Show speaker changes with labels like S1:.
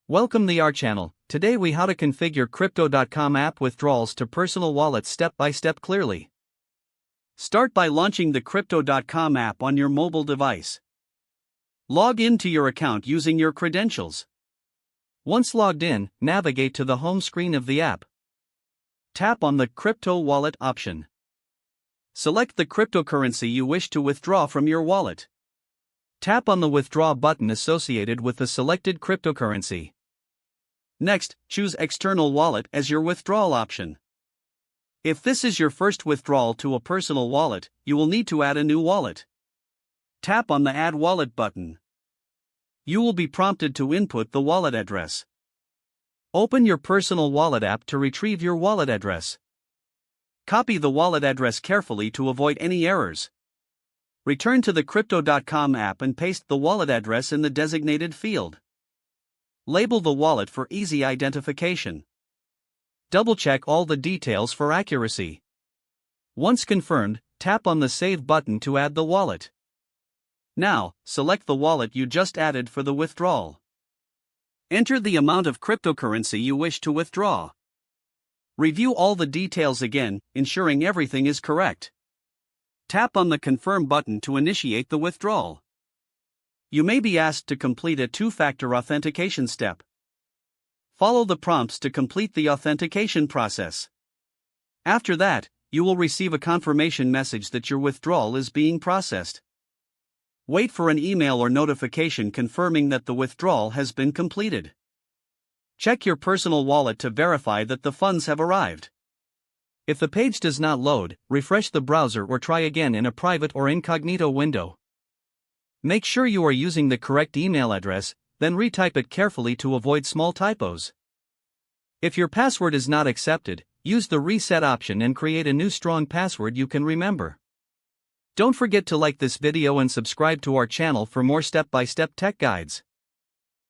S1: Welcome to our channel. Today we how to configure Crypto.com app withdrawals to personal wallets step by step clearly. Start by launching the Crypto.com app on your mobile device. Log into your account using your credentials. Once logged in, navigate to the home screen of the app. Tap on the Crypto Wallet option. Select the cryptocurrency you wish to withdraw from your wallet. Tap on the Withdraw button associated with the selected cryptocurrency. Next, choose External Wallet as your withdrawal option. If this is your first withdrawal to a personal wallet, you will need to add a new wallet. Tap on the Add Wallet button. You will be prompted to input the wallet address. Open your personal wallet app to retrieve your wallet address. Copy the wallet address carefully to avoid any errors. Return to the Crypto.com app and paste the wallet address in the designated field. Label the wallet for easy identification. Double-check all the details for accuracy. Once confirmed, tap on the Save button to add the wallet. Now, select the wallet you just added for the withdrawal. Enter the amount of cryptocurrency you wish to withdraw. Review all the details again, ensuring everything is correct. Tap on the Confirm button to initiate the withdrawal. You may be asked to complete a two-factor authentication step. Follow the prompts to complete the authentication process. After that, you will receive a confirmation message that your withdrawal is being processed. Wait for an email or notification confirming that the withdrawal has been completed. Check your personal wallet to verify that the funds have arrived. If the page does not load, refresh the browser or try again in a private or incognito window. Make sure you are using the correct email address, then retype it carefully to avoid small typos. If your password is not accepted, use the reset option and create a new strong password you can remember. Don't forget to like this video and subscribe to our channel for more step-by-step tech guides.